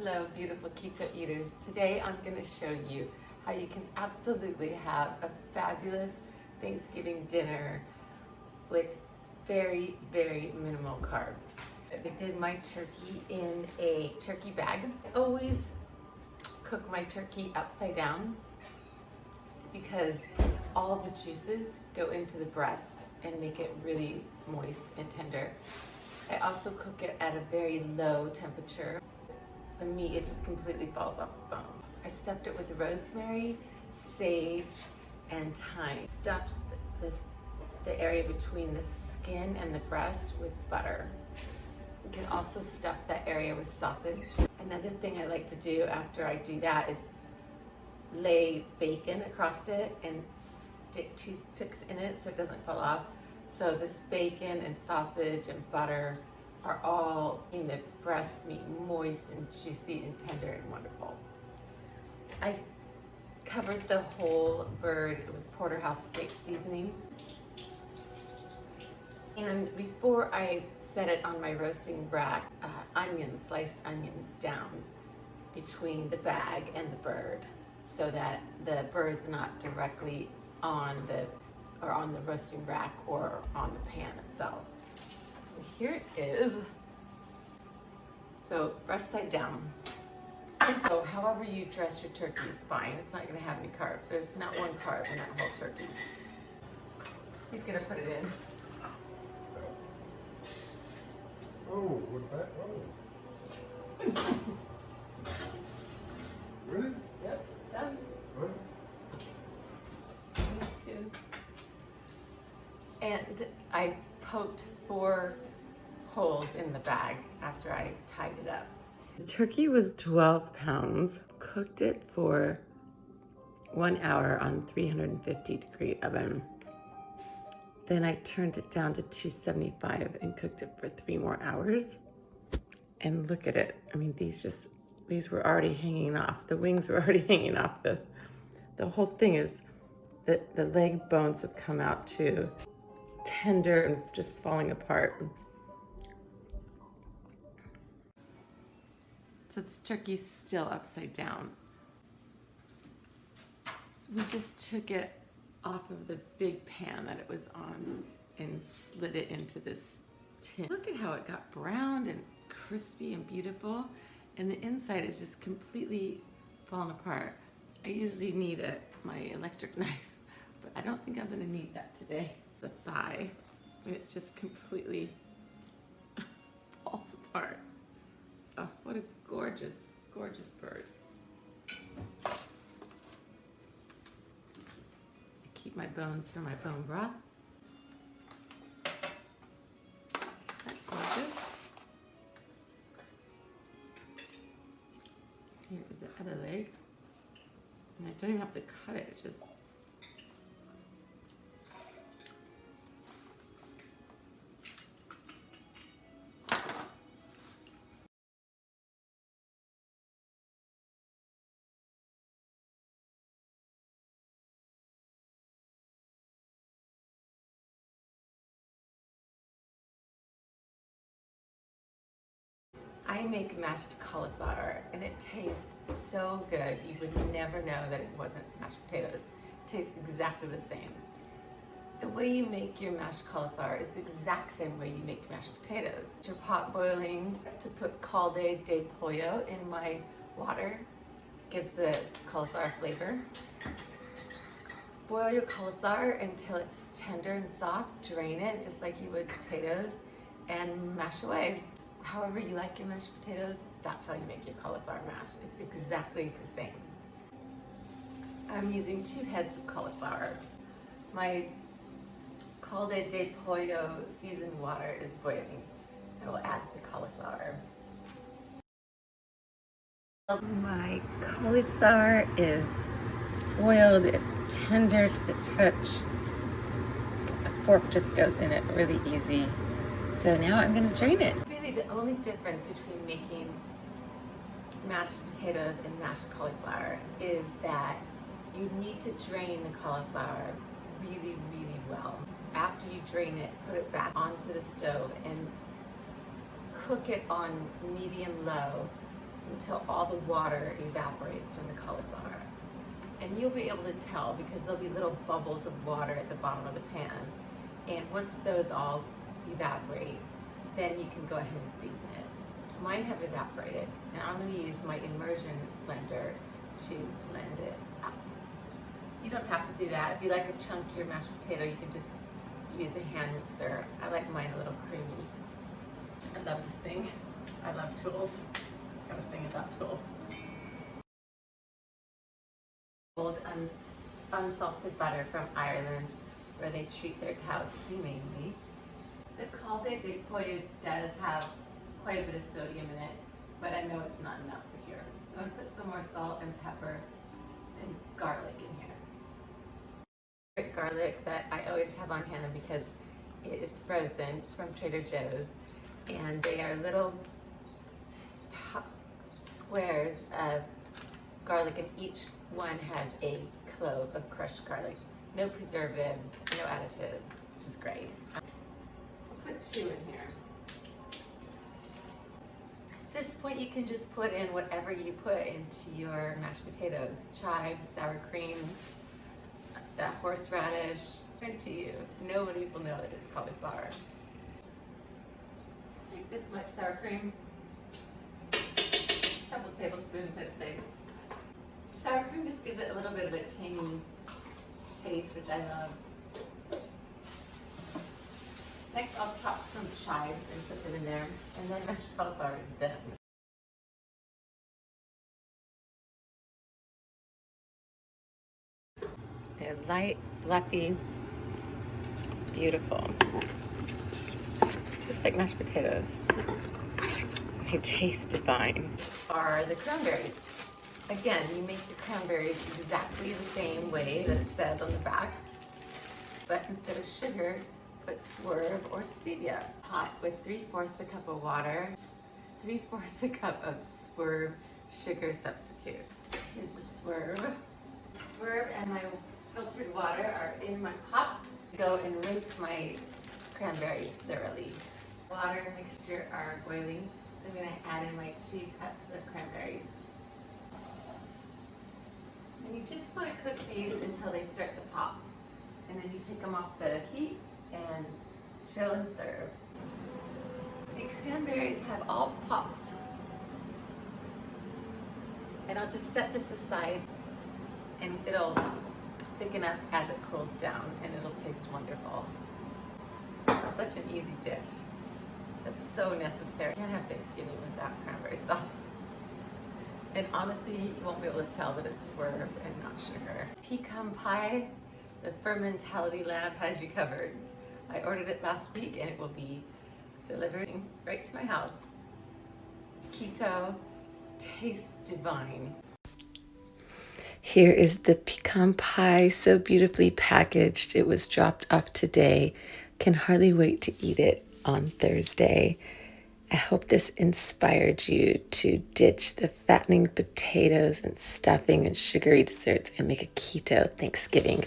Hello, beautiful keto eaters. Today I'm going to show you how you can absolutely have a fabulous Thanksgiving dinner with very, very minimal carbs. I did my turkey in a turkey bag. I always cook my turkey upside down because all the juices go into the breast and make it really moist and tender. I also cook it at a very low temperature. The meat, it just completely falls off the bone. I stuffed it with rosemary, sage, and thyme. Stuffed the area between the skin and the breast with butter. You can also stuff that area with sausage. Another thing I like to do after I do that is lay bacon across it and stick toothpicks in it so it doesn't fall off. So this bacon and sausage and butter are all in the breast meat, moist and juicy and tender and wonderful. I covered the whole bird with porterhouse steak seasoning. And before I set it on my roasting rack, sliced onions down between the bag and the bird so that the bird's not directly on the roasting rack or on the pan itself. Here it is. So breast side down. And so however you dress your turkey is fine. It's not going to have any carbs. There's not one carb in that whole turkey. He's going to put it in. Oh, with that? Oh. Really? Yep, done. What? And I poked 4 holes in the bag after I tied it up. The turkey was 12 pounds. Cooked it for 1 hour on 350-degree oven. Then I turned it down to 275 and cooked it for 3 more hours. And look at it. I mean, these were already hanging off. The wings were already hanging off. The whole thing is that the leg bones have come out too. Tender and just falling apart. So this turkey's still upside down. So we just took it off of the big pan that it was on and slid it into this tin. Look at how it got browned and crispy and beautiful, and the inside is just completely fallen apart. I usually need my electric knife, but I don't think I'm gonna need that today. The thigh, and it's just completely falls apart. Oh, what a gorgeous, gorgeous bird. Keep my bones for my bone broth. Isn't that gorgeous? Here is the other leg. And I don't even have to cut it, it's just I make mashed cauliflower and it tastes so good. You would never know that it wasn't mashed potatoes. It tastes exactly the same. The way you make your mashed cauliflower is the exact same way you make mashed potatoes. Your pot boiling to put caldo de pollo in my water. Gives the cauliflower flavor. Boil your cauliflower until it's tender and soft. Drain it just like you would potatoes and mash away. However you like your mashed potatoes, that's how you make your cauliflower mash. It's exactly the same. I'm using 2 heads of cauliflower. My caldo de pollo seasoned water is boiling. I will add the cauliflower. My cauliflower is boiled, it's tender to the touch. A fork just goes in it really easy. So now I'm gonna drain it. Really the only difference between making mashed potatoes and mashed cauliflower is that you need to drain the cauliflower really, really well. After you drain it, put it back onto the stove and cook it on medium low until all the water evaporates from the cauliflower. And you'll be able to tell because there'll be little bubbles of water at the bottom of the pan. And once those all evaporate, then you can go ahead and season it. Mine have evaporated, and I'm going to use my immersion blender to blend it out. You don't have to do that. If you like a chunkier mashed potato, you can just use a hand mixer. I like mine a little creamy. I love this thing. I love tools. I have a thing about tools. Old unsalted butter from Ireland, where they treat their cows humanely. The calde de pollo does have quite a bit of sodium in it, but I know it's not enough for here. So I'm gonna put some more salt and pepper and garlic in here. Garlic that I always have on hand because it is frozen. It's from Trader Joe's, and they are little squares of garlic, and each one has a clove of crushed garlic. No preservatives, no additives, which is great. I'll put 2 in here. At this point, you can just put in whatever you put into your mashed potatoes. Chives, sour cream, that horseradish, to you. Nobody will know that it's cauliflower. Like this much sour cream. A couple tablespoons, I'd say. Sour cream just gives it a little bit of a tangy taste, which I love. Next, I'll chop some chives and put them in there, and then mashed cauliflower is done. They're light, fluffy, beautiful. Just like mashed potatoes. They taste divine. Are the cranberries. Again, you make the cranberries exactly the same way that it says on the back, but instead of sugar, put swerve or stevia. Pot with 3/4 a cup of water, 3/4 a cup of swerve sugar substitute. Here's the swerve. Swerve and my filtered water are in my pot. Go and rinse my cranberries thoroughly. Water and mixture are boiling, so I'm gonna add in my 2 cups of cranberries. And you just want to cook these until they start to pop. And then you take them off the heat and chill and serve. The cranberries have all popped. And I'll just set this aside, and it'll thicken up as it cools down, and it'll taste wonderful. Such an easy dish. That's so necessary. You can't have Thanksgiving without cranberry sauce. And honestly, you won't be able to tell that it's swerve and not sugar. Pecan pie, the Fermentality Lab has you covered. I ordered it last week, and it will be delivered right to my house. Keto, tastes divine. Here is the pecan pie, so beautifully packaged. It was dropped off today. Can hardly wait to eat it on Thursday. I hope this inspired you to ditch the fattening potatoes and stuffing and sugary desserts and make a keto Thanksgiving.